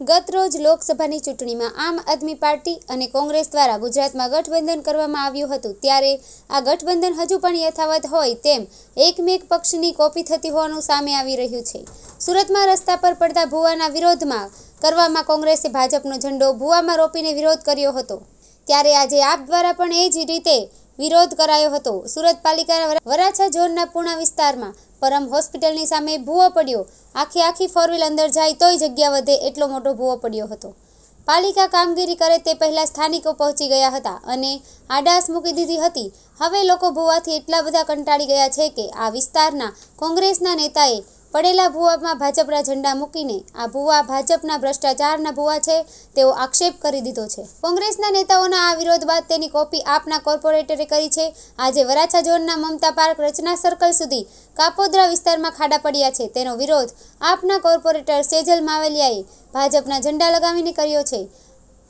ગત રોજ લોકસભાની ચૂંટણીમાં આમ આદમી પાર્ટી અને કોંગ્રેસ દ્વારા ગુજરાતમાં ગઠબંધન કરવામાં આવ્યું હતું, ત્યારે આ ગઠબંધન હજુ પણ યથાવત હોય તેમ એકમેક પક્ષની કોપી થતી હોવાનું સામે આવી રહ્યું છે. સુરતમાં રસ્તા પર પડતા ભૂવાના વિરોધમાં કરવામાં કોંગ્રેસે ભાજપનો ઝંડો ભૂવામાં રોપીને વિરોધ કર્યો હતો, ત્યારે આજે આપ દ્વારા પણ એ જ રીતે વિરોધ કરાયો હતો. સુરત પાલિકાના વરાછા ઝોનના પૂણા વિસ્તારમાં પરમ હોસ્પિટલની સામે ભૂવો પડ્યો. આખી ફોરવ્હીલ અંદર જાય તોય જગ્યા વધે એટલો મોટો ભૂવો પડ્યો હતો. પાલિકા કામગીરી કરે તે પહેલા સ્થાનિકો પહોંચી ગયા હતા અને આડાસ મૂકી દીધી હતી. હવે લોકો ભૂવાથી એટલા બધા કંટાળી ગયા છે કે આ વિસ્તારના કોંગ્રેસના નેતાએ પડેલા ભૂવામાં ભાજપના ઝંડા મૂકીને આ ભૂવા ભાજપના ભ્રષ્ટાચારના ભૂવા છે તેવો આક્ષેપ કરી દીધો છે. કોંગ્રેસના નેતાઓના આ વિરોધ બાદ તેની કોપી આપના કોર્પોરેટરે કરી છે. આજે વરાછા ઝોનના મમતા પાર્ક રચના સર્કલ સુધી કાપોદ્રા વિસ્તારમાં ખાડા પડ્યા છે. તેનો વિરોધ આપના કોર્પોરેટર સેજલ માવલિયાએ ભાજપના ઝંડા લગાવીને કર્યો છે.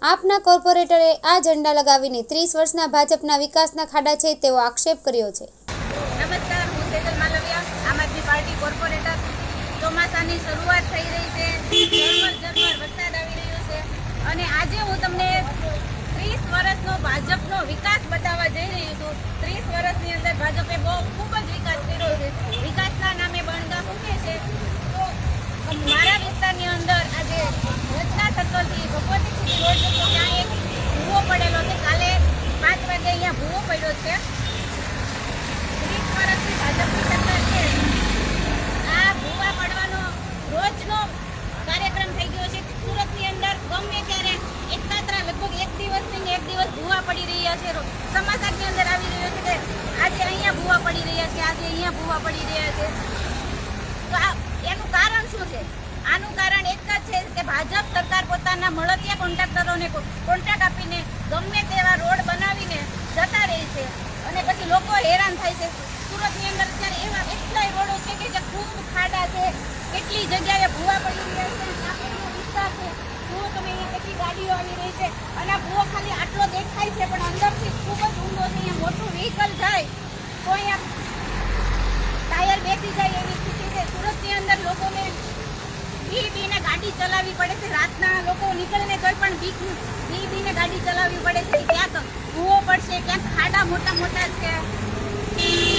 આપના કોર્પોરેટરે આ ઝંડા લગાવીને 30 વર્ષના ભાજપના વિકાસના ખાડા છે તેવો આક્ષેપ કર્યો છે. નમસ્કાર, હું સેજલ માલવિયા, આમ આદમી પાર્ટી કોર્પોરેટર. ચોમાસાની શરૂઆત થઈ રહી છે, ઝરમર વરસાદ આવી રહ્યો છે અને આજે હું તમને 30 વર્ષનો ભાજપનો વિકાસ બતાવવા જઈ રહી છું. 30 વર્ષની અંદર ભાજપે ખૂબ જ વિકાસ કર્યો છે. વિકાસના નામે બણગા મૂકે છે. તો મારા વિસ્તારની અંદર આજે રચના સર્કલથી ભગવતી સુધી રોડ જતો ત્યાં એક ભૂવો પડેલો છે. કાલે 5 વાગે અહીંયા ભૂવો પડ્યો છે. 30 વર્ષથી ભાજપની સરકાર છે. આ ભૂવા પડવાનો રોજનો કાર્યક્રમ થઈ ગયો છે. સુરતની અંદર ગમે ત્યારે એકતાત્રા લગભગ એક દિવસ ભૂવા પડી રહ્યા છે. સમાચારની અંદર આવી રહ્યો છે કે આજે અહીંયા ભૂવા પડી રહ્યા છે, આજે અહીંયા ભૂવા પડી રહ્યા છે. તો એનું કારણ શું છે? આનું કારણ એક જ છે કે ભાજપ સરકાર પોતાના મળતિયા કોન્ટ્રાક્ટરોને કોન્ટ્રાક્ટ આપીને ગમે તેવા રોડ બનાવીને જતા રહે છે અને પછી લોકો હેરાન થાય છે. સુરતની અંદર અત્યારે એવા એટલાય રોડો છે કે જે ખૂબ ખાડા છે, કેટલી જગ્યાએ ભૂવા પડી રહ્યા છે. આ વિસ્તાર છે, જુઓ તમે અહીંયા કેટલી ગાડીઓ આવી રહી છે અને આ ભૂવો ખાલી આટલો દેખાય છે પણ અંદરથી ખૂબ જ ઊંડો છે. અહીંયા મોટું વ્હીકલ જાય તો અહીંયા ટાયર બેસી જાય એવી સ્થિતિ છે. સુરતની અંદર લોકોને બીને ગાડી ચલાવવી પડે છે. રાતના લોકો નીકળીને કોઈ પણ બીને ગાડી ચલાવવી પડે છે. ક્યાંક ભૂવો પડશે, ક્યાંક ખાડા મોટા છે.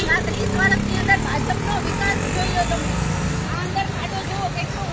આ 30 વર્ષની અંદર ભાજપનો વિકાસ જોયો તમે. આ અંદર ખાડો જુઓ કેટલો